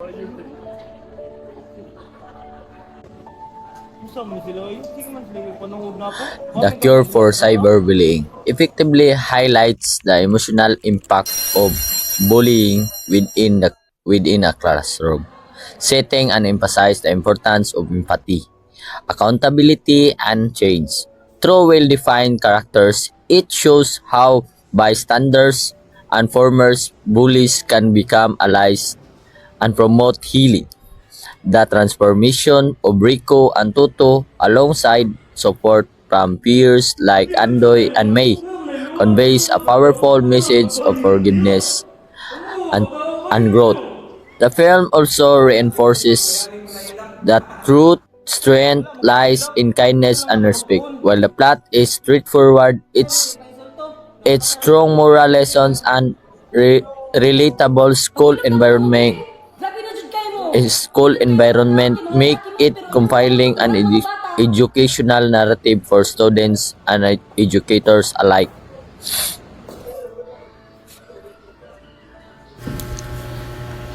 The Cure for Cyberbullying effectively highlights the emotional impact of bullying within a classroom setting and emphasizes the importance of empathy, accountability, and change. Through well-defined characters, it shows how bystanders and former bullies can become allies and promote healing. The transformation of Rico and Toto alongside support from peers like Andoy and May conveys a powerful message of forgiveness and, and growth. The film also reinforces that truth strength lies in kindness and respect. While the plot is straightforward, its strong moral lessons and relatable school environment make it compelling and educational narrative for students and educators alike.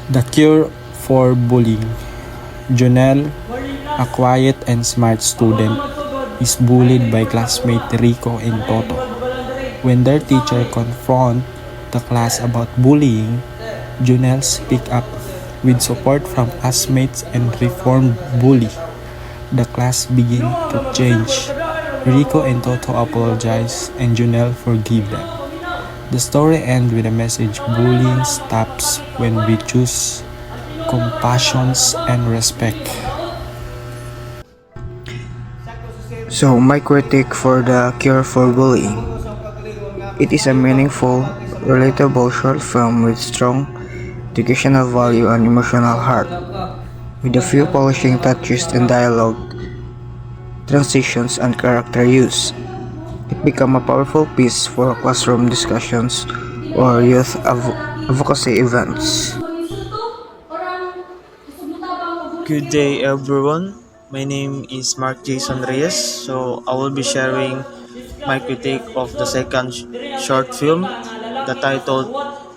The Cure for Bullying. Jonelle, a quiet and smart student, is bullied by classmate Rico and Toto. When their teacher confront the class about bullying, Jonelle speaks up with support from classmates and reformed bully. The class begin to change. Rico and Toto apologize and Jonelle forgive them. The story ends with a message: bullying stops when we choose compassion and respect. So, my critique for The Cure for Bullying. It is a meaningful, relatable short film with strong educational value and emotional heart. With a few polishing touches in dialogue, transitions, and character use, it became a powerful piece for classroom discussions or youth advocacy events. Good day, everyone. My name is Mark Jason Reyes. So I will be sharing my critique of the second short film, the titled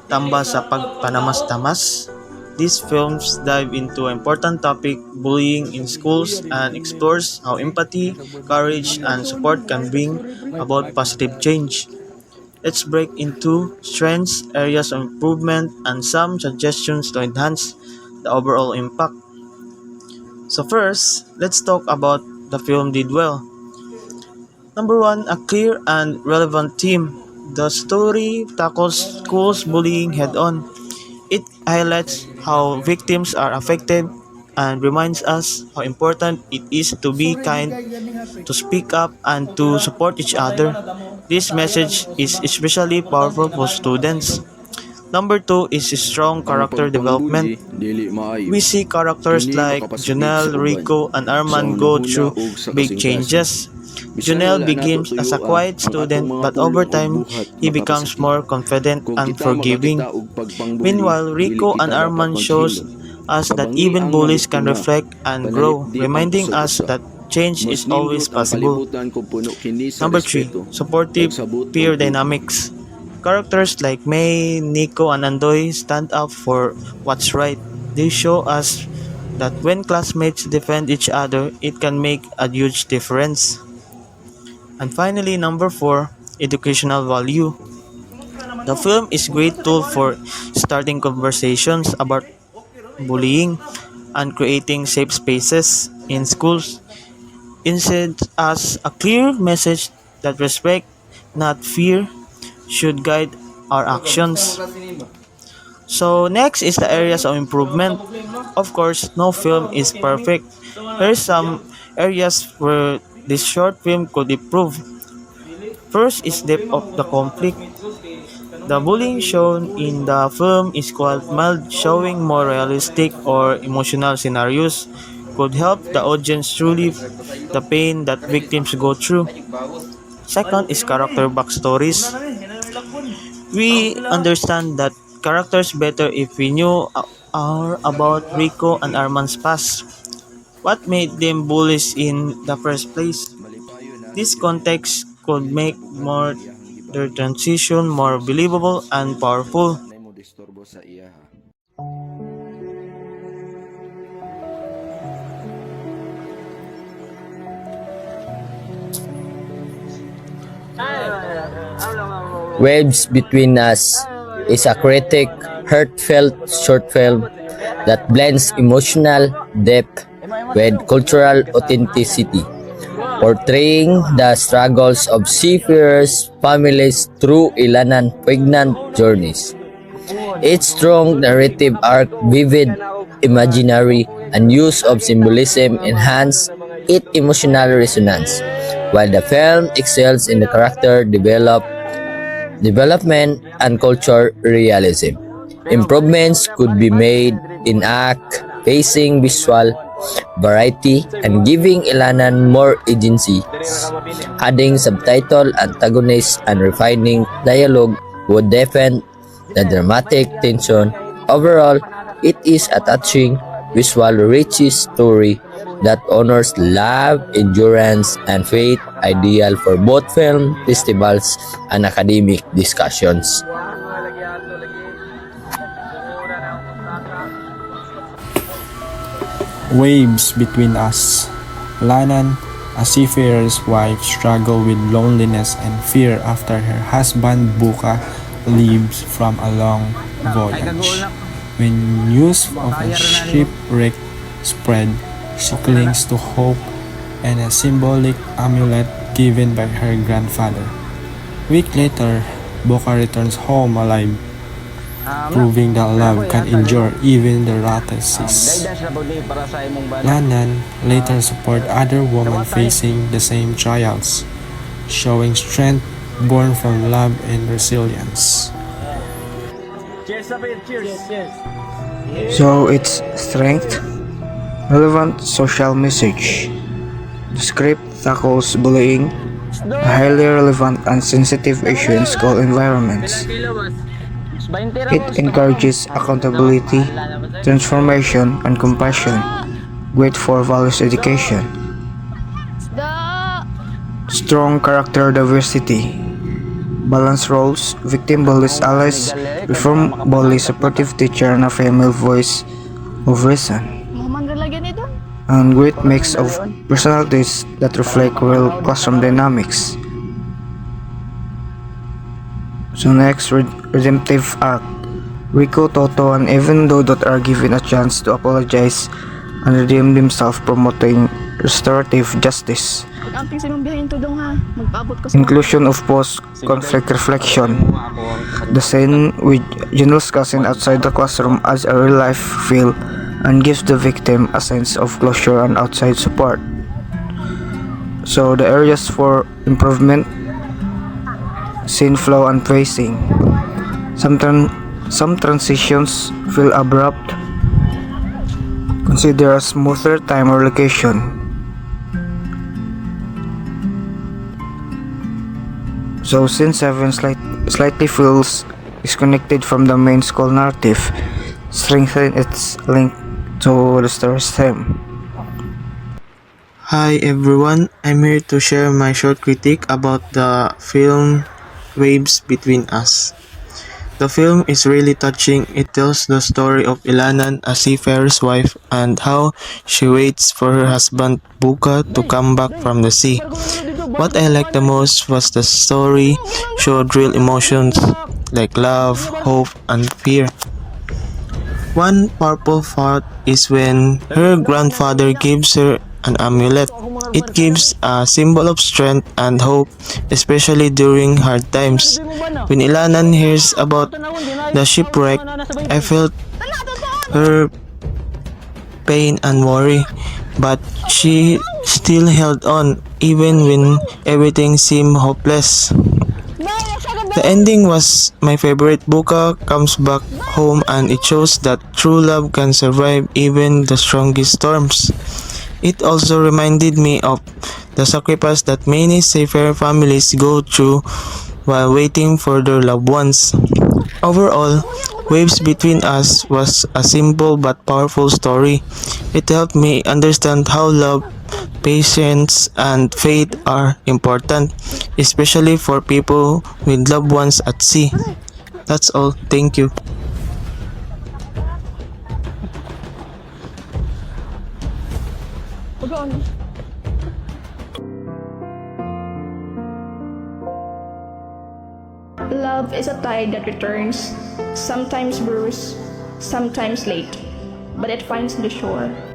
Tamba sa Pagpanamas-tamas. These films dive into an important topic, bullying in schools, and explores how empathy, courage, and support can bring about positive change. Let's break into strengths, areas of improvement, and some suggestions to enhance the overall impact. So first, let's talk about the film did well. Number one, a clear and relevant theme. The story tackles schools bullying head on. It highlights how victims are affected and reminds us how important it is to be kind, to speak up, and to support each other. This message is especially powerful for students. Number two is strong character development. We see characters like Junel, Rico, and Arman go through big changes. Junel begins as a quiet student, but over time, he becomes more confident and forgiving. Meanwhile, Rico and Arman shows us that even bullies can reflect and grow, reminding us that change is always possible. Number 3. Supportive peer dynamics. Characters like May, Nico, and Andoy stand up for what's right. They show us that when classmates defend each other, it can make a huge difference. And finally, number 4, educational value. The film is a great tool for starting conversations about bullying and creating safe spaces in schools. It sends us a clear message that respect, not fear, should guide our actions. So next is the areas of improvement. Of course, no film is perfect. There are some areas where this short film could improve. First is depth of the conflict. The bullying shown in the film is quite mild, showing more realistic or emotional scenarios could help the audience truly the pain that victims go through. Second is character backstories. We understand that characters better if we knew about Rico and Arman's past. What made them bullies in the first place? This context could make more their transition more believable and powerful. Waves Between Us is a critic, heartfelt short film that blends emotional depth with cultural authenticity, portraying the struggles of seafarers' families through Ilanan poignant journeys. Its strong narrative arc, vivid imaginary, and use of symbolism enhance its emotional resonance, while the film excels in the character development and culture realism. Improvements could be made in act, pacing, visual variety, and giving Ilanan more agency. Adding subtitle, antagonists, and refining dialogue would deepen the dramatic tension. Overall, it is a touching, visual rich story that honors love, endurance, and faith, ideal for both film festivals and academic discussions. Waves Between Us. Lanan, a seafarer's wife, struggles with loneliness and fear after her husband Buka leaves from a long voyage. When news of a shipwreck spread, she clings to hope and a symbolic amulet given by her grandfather. A week later, Buka returns home alive, proving that love can endure even the roughest seas. Lanan later supports other women facing the same trials, showing strength born from love and resilience. So its strength, relevant social message. The script tackles bullying, a highly relevant and sensitive issue in school environments. It encourages accountability, transformation, and compassion, great for values education. Strong character diversity, balanced roles, victim bullies allies, reform bully supportive teacher, and a female voice of reason. And great mix of personalities that reflect real classroom dynamics. So next, redemptive arc. Rico, Toto, and even Dodot are given a chance to apologize and redeem themselves, promoting restorative justice. Inclusion of post-conflict reflection. The scene with Junel's cousin outside the classroom adds a real-life feel and gives the victim a sense of closure and outside support. So the areas for improvement: scene flow and pacing. Some transitions feel abrupt. Consider a smoother time or location. So scene 7 slightly feels disconnected from the main school narrative, strengthening its link to the story's theme. Hi everyone, I'm here to share my short critique about the film Waves Between Us. The film is really touching. It tells the story of Ilanan, a seafarer's wife, and how she waits for her husband Buka to come back from the sea. What I liked the most was the story showed real emotions like love, hope, and fear. One powerful part is when her grandfather gives her an amulet. It gives a symbol of strength and hope, especially during hard times. When Ilanan hears about the shipwreck, I felt her pain and worry, but she still held on even when everything seemed hopeless. The ending was my favorite. Buka comes back home and it shows that true love can survive even the strongest storms. It also reminded me of the sacrifice that many seafarer families go through while waiting for their loved ones. Overall, Waves Between Us was a simple but powerful story. It helped me understand how love, patience, and faith are important, especially for people with loved ones at sea. That's all. Thank you. Love is a tide that returns, sometimes bruised, sometimes late, but it finds the shore.